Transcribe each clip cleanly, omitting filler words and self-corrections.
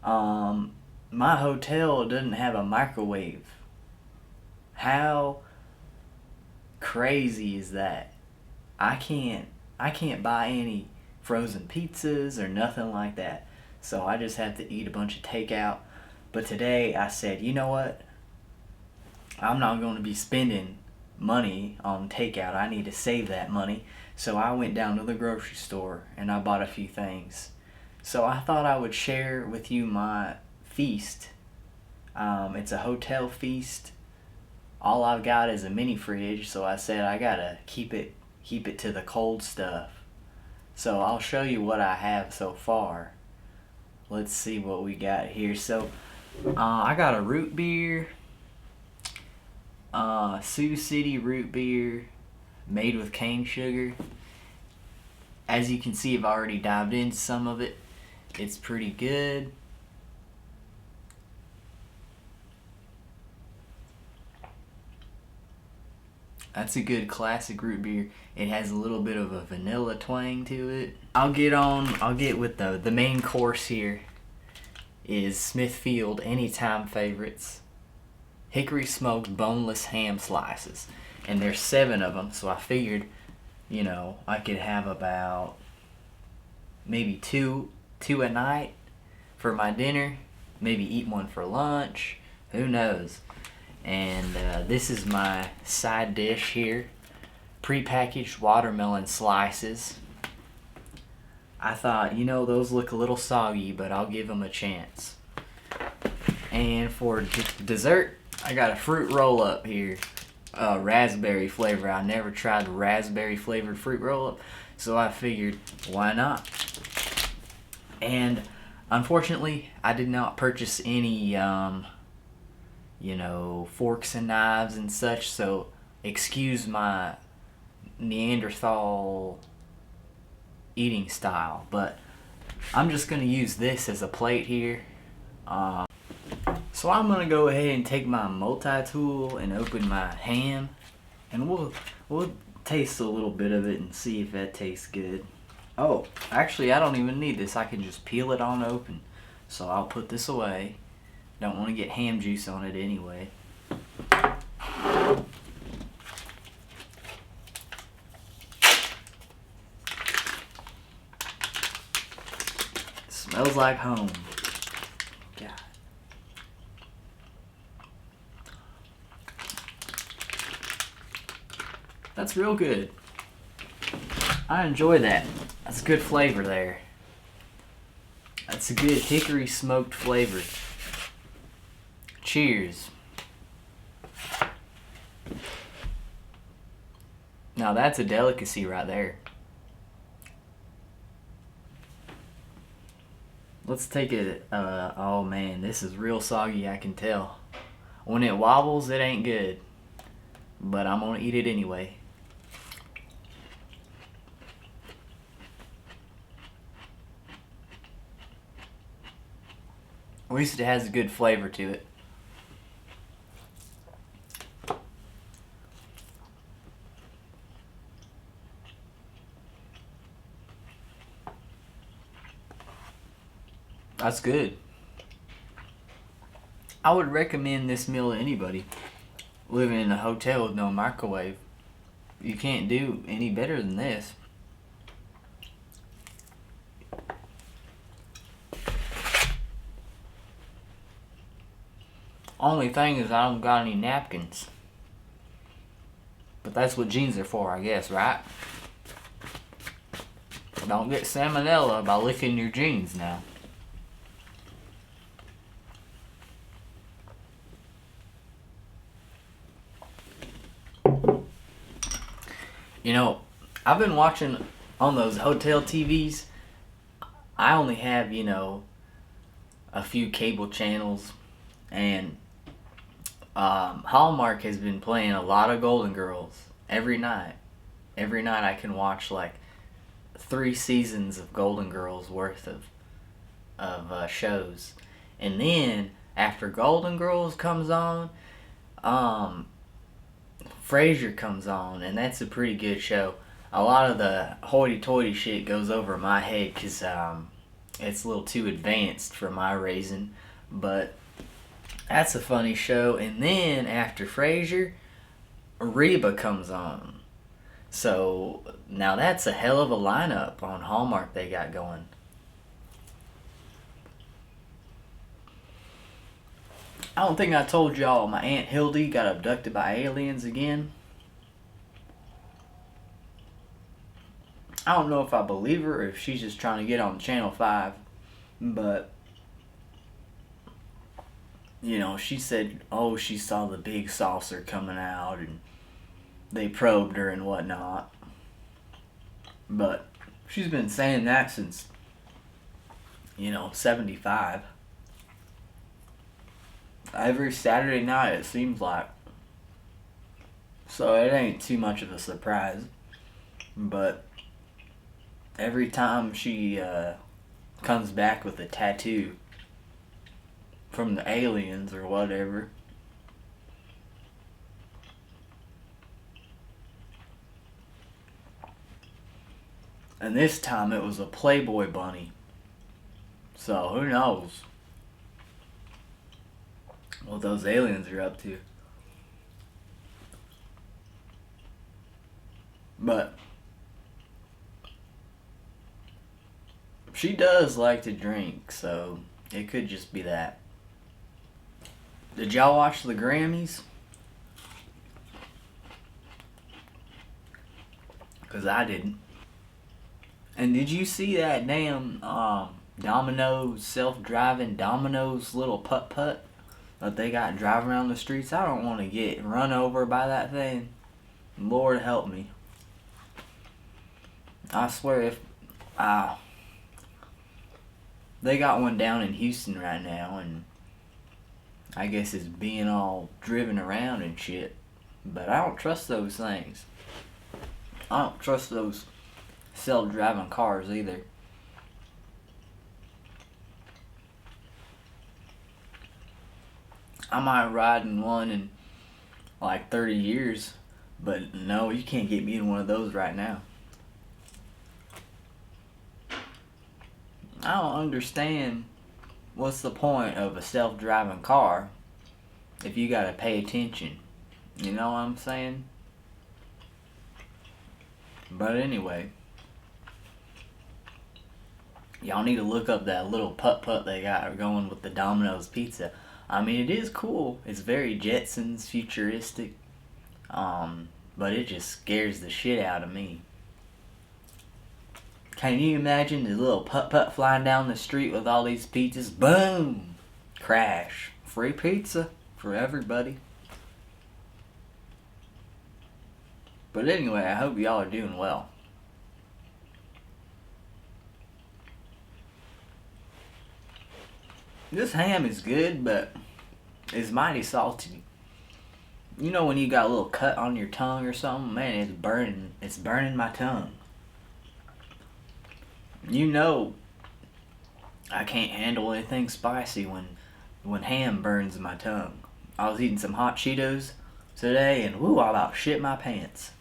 Um, my hotel doesn't have a microwave. How crazy is that? I can't I can't buy any frozen pizzas or nothing like that. So I just have to eat a bunch of takeout. But today I said, you know what? I'm not going to be spending money on takeout. I need to save that money. So I went down to the grocery store and I bought a few things. So I thought I would share with you my feast. It's a hotel feast. All I've got is a mini fridge, so I said I gotta keep it to the cold stuff. So I'll show you what I have so far. Let's see what we got here. So I got a root beer, Sioux City root beer, made with cane sugar. As you can see, I've already dived into some of it. It's pretty good. That's a good classic root beer. It has a little bit of a vanilla twang to it. I'll get with the main course here is Smithfield Anytime Favorites hickory smoked boneless ham slices. And there's 7 of them, so I figured, I could have about maybe two a night for my dinner, maybe eat one for lunch, who knows. And this is my side dish here, prepackaged watermelon slices. I thought, those look a little soggy, but I'll give them a chance. And for dessert, I got a fruit roll up here, raspberry flavor. I never tried the raspberry flavored fruit roll up, so I figured, why not? And unfortunately, I did not purchase any forks and knives and such, so excuse my Neanderthal eating style, but I'm just going to use this as a plate here. So I'm going to go ahead and take my multi-tool and open my ham, and we'll taste a little bit of it and see if that tastes good. Oh, actually I don't even need this. I can just peel it on open. So I'll put this away. Don't want to get ham juice on it anyway. Smells like home. God. That's real good. I enjoy that. That's good flavor there. That's a good hickory smoked flavor. Cheers. Now that's a delicacy right there. Let's take it. Oh man, this is real soggy, I can tell. When it wobbles, it ain't good. But I'm gonna eat it anyway. At least it has a good flavor to it. That's good. I would recommend this meal to anybody living in a hotel with no microwave. You can't do any better than this. Only thing is I don't got any napkins. But that's what jeans are for, I guess, right? Don't get salmonella by licking your jeans now. I've been watching on those hotel TVs. I only have, a few cable channels, and Hallmark has been playing a lot of Golden Girls every night. Every night I can watch like 3 seasons of Golden Girls worth of shows, and then after Golden Girls comes on, Frasier comes on, and that's a pretty good show. A lot of the hoity-toity shit goes over my head because It's a little too advanced for my raising, but that's a funny show. And then after Frasier, Reba comes on. So now that's a hell of a lineup on Hallmark they got going. I don't think I told y'all my Aunt Hildy got abducted by aliens again. I don't know if I believe her or if she's just trying to get on Channel 5. But, you know, she said, oh, she saw the big saucer coming out and they probed her and whatnot. But she's been saying that since, 75. Every Saturday night, it seems like. So it ain't too much of a surprise. But every time she comes back with a tattoo from the aliens or whatever, and this time it was a Playboy bunny. So who knows what those aliens are up to. But she does like to drink, so it could just be that. Did y'all watch the Grammys? Because I didn't. And did you see that damn Domino's, self-driving Domino's little putt-putt that they got driving around the streets? I don't want to get run over by that thing. Lord help me. I swear if... they got one down in Houston right now, and I guess it's being all driven around and shit. But I don't trust those things. I don't trust those self-driving cars either. I might ride in one in like 30 years, but no, you can't get me in one of those right now. I don't understand what's the point of a self-driving car if you gotta pay attention. You know what I'm saying? But anyway, y'all need to look up that little putt-putt they got going with the Domino's pizza. I mean, it is cool. It's very Jetsons, futuristic. But it just scares the shit out of me. Can you imagine the little putt-putt flying down the street with all these pizzas? Boom! Crash. Free pizza for everybody. But anyway, I hope y'all are doing well. This ham is good, but it's mighty salty. You know when you got a little cut on your tongue or something? Man, it's burning. It's burning my tongue. You know I can't handle anything spicy when ham burns my tongue. I was eating some hot Cheetos today and woo, I about shit my pants.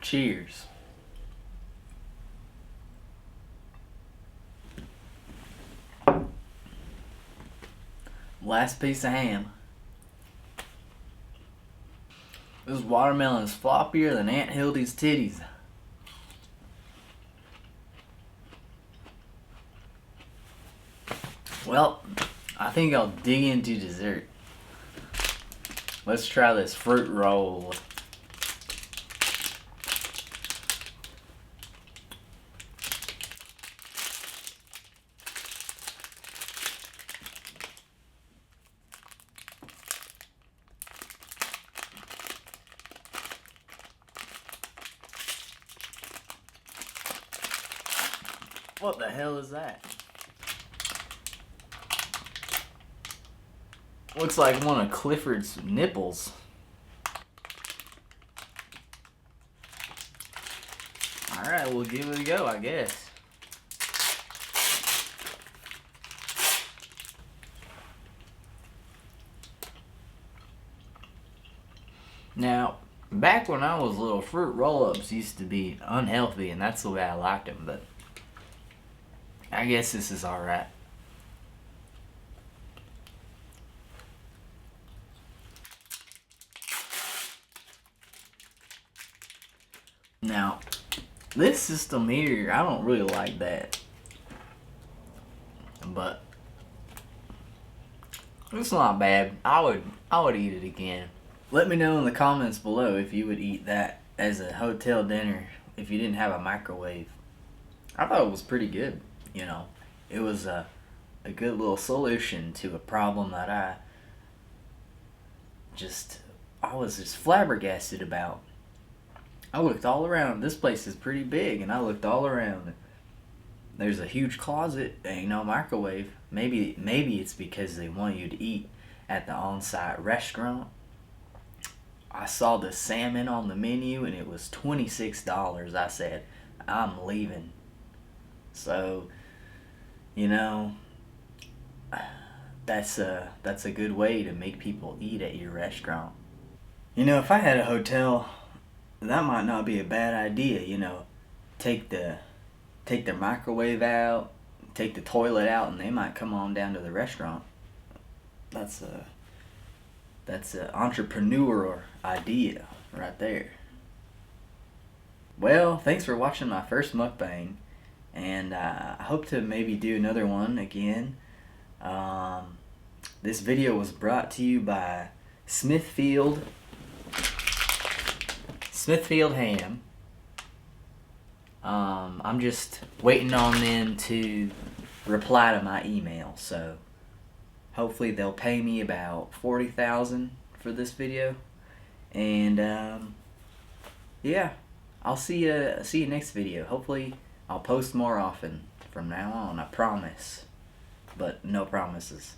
Cheers. Last piece of ham. This watermelon is floppier than Aunt Hildy's titties. Well, I think I'll dig into dessert. Let's try this fruit roll. What the hell is that? Looks like one of Clifford's nipples. Alright, we'll give it a go, I guess. Now, Back when I was little, fruit roll-ups used to be unhealthy, and that's the way I liked them, but I guess this is alright. Now, this system here, I don't really like that. But it's not bad. I would eat it again. Let me know in the comments below if you would eat that as a hotel dinner if you didn't have a microwave. I thought it was pretty good, you know. It was a good little solution to a problem that I was just flabbergasted about. I looked all around. This place is pretty big, and I looked all around. There's a huge closet, ain't no microwave. Maybe it's because they want you to eat at the on-site restaurant. I saw the salmon on the menu and it was $26. I said, I'm leaving. So, you know, that's a good way to make people eat at your restaurant. You know, if I had a hotel, that might not be a bad idea, you know. Take their microwave out, take the toilet out, and they might come on down to the restaurant. That's an entrepreneur idea right there. Well, thanks for watching my first mukbang, and I hope to maybe do another one again. This video was brought to you by Smithfield Ham. I'm just waiting on them to reply to my email, so hopefully they'll pay me about $40,000 for this video, and yeah, I'll see you next video. Hopefully I'll post more often from now on. I promise, but no promises.